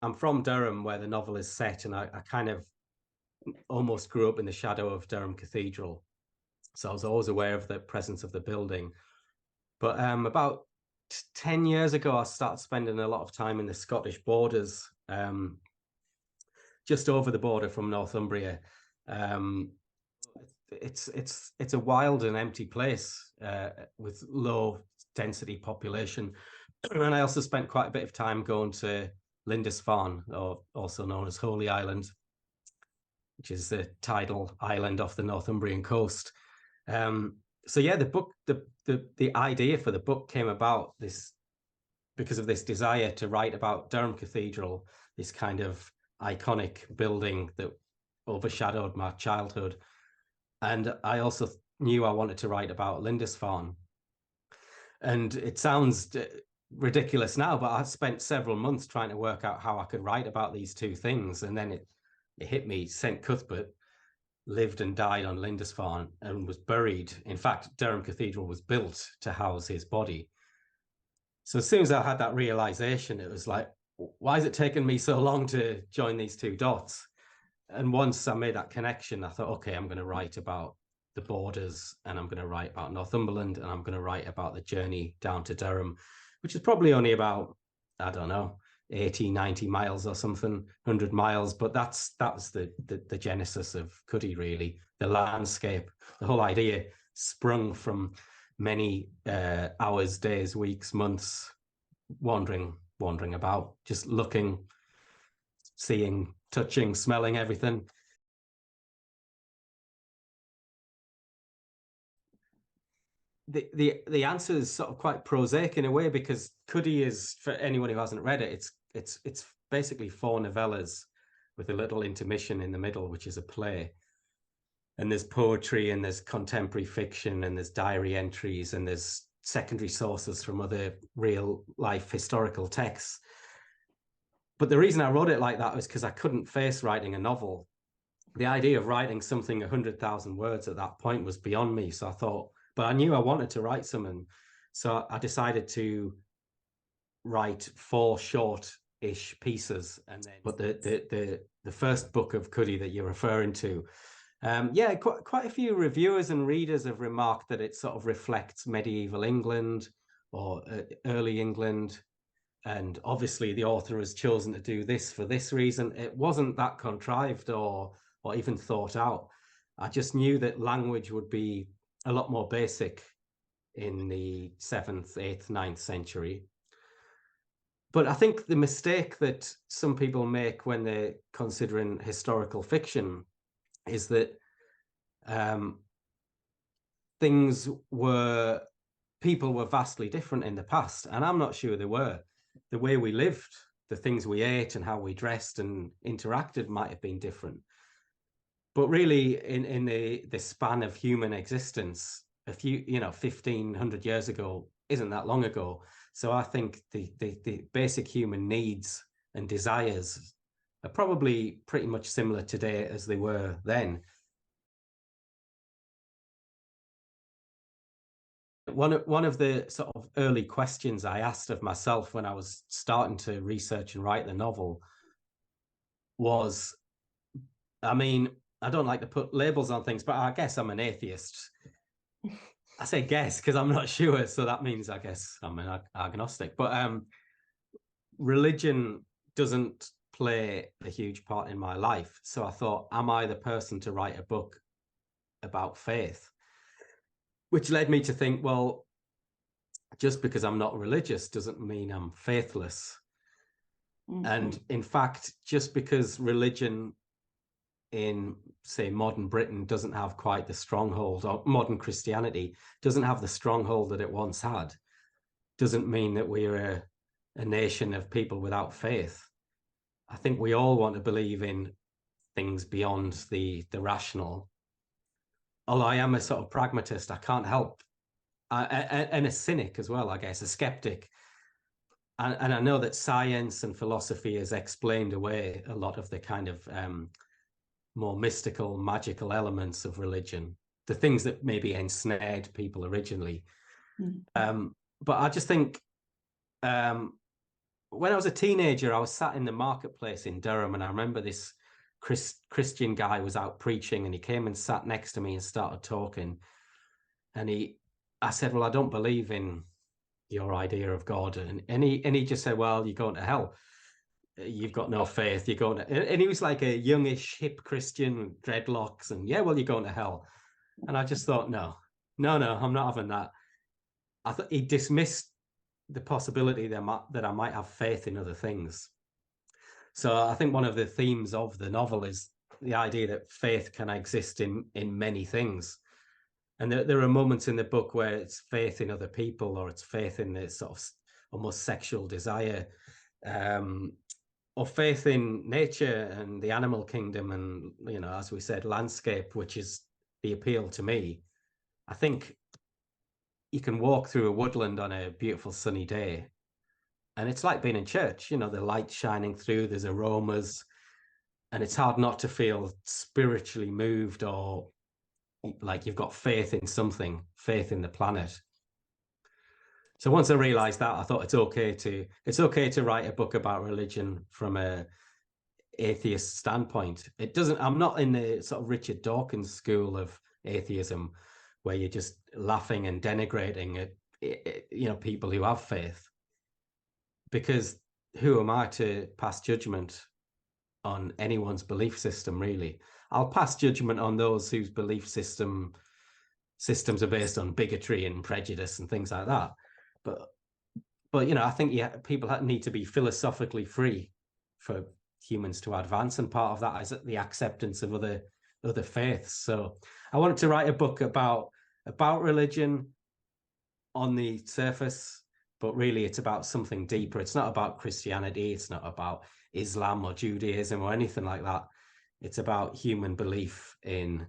I'm from Durham, where the novel is set, and I kind of almost grew up in the shadow of Durham Cathedral. So I was always aware of the presence of the building. But about 10 years ago, I started spending a lot of time in the Scottish borders, just over the border from Northumbria. Um, it's a wild and empty place with low density population. And I also spent quite a bit of time going to Lindisfarne, or also known as Holy Island, which is the tidal island off the Northumbrian coast. So yeah, the idea for the book came about this because of this desire to write about Durham Cathedral, this kind of iconic building that overshadowed my childhood. And I also knew I wanted to write about Lindisfarne. And it sounds ridiculous now, but I spent several months trying to work out how I could write about these two things. And then it hit me. St. Cuthbert lived and died on Lindisfarne and was buried. In fact, Durham Cathedral was built to house his body. So as soon as I had that realization, it was like, why is it taking me so long to join these two dots? And once I made that connection, I thought, okay, I'm going to write about the borders, and I'm going to write about Northumberland, and I'm going to write about the journey down to Durham, which is probably only about, I don't know, 80, 90 miles or something, 100 miles. But that was the genesis of Cuddy, really. The landscape, the whole idea sprung from many hours, days, weeks, months, wandering about, just looking, seeing, touching, smelling everything. The answer is sort of quite prosaic in a way, because Cuddy is, for anyone who hasn't read it, it's basically 4 novellas with a little intermission in the middle, which is a play. And there's poetry, and there's contemporary fiction, and there's diary entries, and there's secondary sources from other real life historical texts. But the reason I wrote it like that was because I couldn't face writing a novel. The idea of writing something 100,000 words at that point was beyond me. So I thought, but I knew I wanted to write something. So I decided to write 4 short-ish pieces. And then, but the first book of Cuddy that you're referring to, yeah, quite a few reviewers and readers have remarked that it sort of reflects medieval England or early England. And obviously the author has chosen to do this for this reason. It wasn't that contrived or even thought out. I just knew that language would be a lot more basic in the 7th, 8th, 9th century. But I think the mistake that some people make when they're considering historical fiction is that people were vastly different in the past. And I'm not sure they were. The way we lived, the things we ate and how we dressed and interacted might have been different. But really, in the span of human existence, a few, 1,500 years ago isn't that long ago. So I think the basic human needs and desires are probably pretty much similar today as they were then. One of the sort of early questions I asked of myself when I was starting to research and write the novel was, I mean, I don't like to put labels on things, but I guess I'm an atheist. I say guess because I'm not sure, so that means I guess I'm an agnostic. But religion doesn't play a huge part in my life. So I thought, am I the person to write a book about faith? Which led me to think, well, just because I'm not religious doesn't mean I'm faithless. Mm-hmm. And in fact, just because religion in, say, modern Britain doesn't have quite the stronghold, or modern Christianity doesn't have the stronghold that it once had, doesn't mean that we're a nation of people without faith. I think we all want to believe in things beyond the rational. Although I am a sort of pragmatist, I can't help, and a cynic as well, I guess, a skeptic. And I know that science and philosophy has explained away a lot of the kind of more mystical, magical elements of religion, the things that maybe ensnared people originally. Mm. But I just think when I was a teenager, I was sat in the marketplace in Durham, and I remember this Christian guy was out preaching, and he came and sat next to me and started talking. And I said, well, I don't believe in your idea of God. And he just said, well, you're going to hell. You've got no faith. You're going to, and he was like a youngish, hip Christian with dreadlocks. And yeah, well, you're going to hell. And I just thought, no, I'm not having that. I thought he dismissed the possibility that I might have faith in other things. So I think one of the themes of the novel is the idea that faith can exist in many things. And there are moments in the book where it's faith in other people, or it's faith in this sort of almost sexual desire, or faith in nature and the animal kingdom, and, you know, as we said, landscape, which is the appeal to me. I think you can walk through a woodland on a beautiful sunny day, and it's like being in church. You know, the light shining through, there's aromas, and it's hard not to feel spiritually moved, or like you've got faith in something, faith in the planet. So once I realized that, I thought it's okay to write a book about religion from a atheist standpoint. It doesn't, I'm not in the sort of Richard Dawkins school of atheism where you're just laughing and denigrating people who have faith, because who am I to pass judgment on anyone's belief system, really? I'll pass judgment on those whose belief systems are based on bigotry and prejudice and things like that. But you know, I think people need to be philosophically free for humans to advance, and part of that is the acceptance of other faiths. So I wanted to write a book about religion on the surface, but really it's about something deeper. It's not about Christianity, it's not about Islam or Judaism or anything like that. It's about human belief in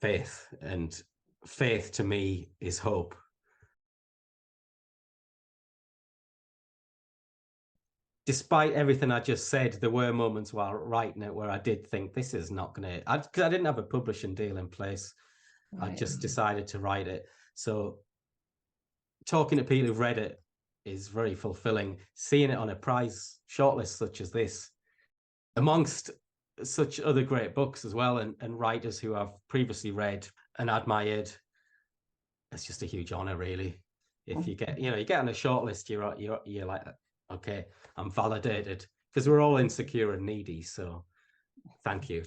faith, and faith to me is hope. Despite everything I just said, there were moments while writing it where I did think this is not going to, because I didn't have a publishing deal in place. Right. I just decided to write it. So talking to people who've read it is very fulfilling. Seeing it on a prize shortlist such as this, amongst such other great books as well, and writers who I've previously read and admired, it's just a huge honor, really. If you get on a shortlist, you're like, okay, I'm validated, because we're all insecure and needy. So thank you.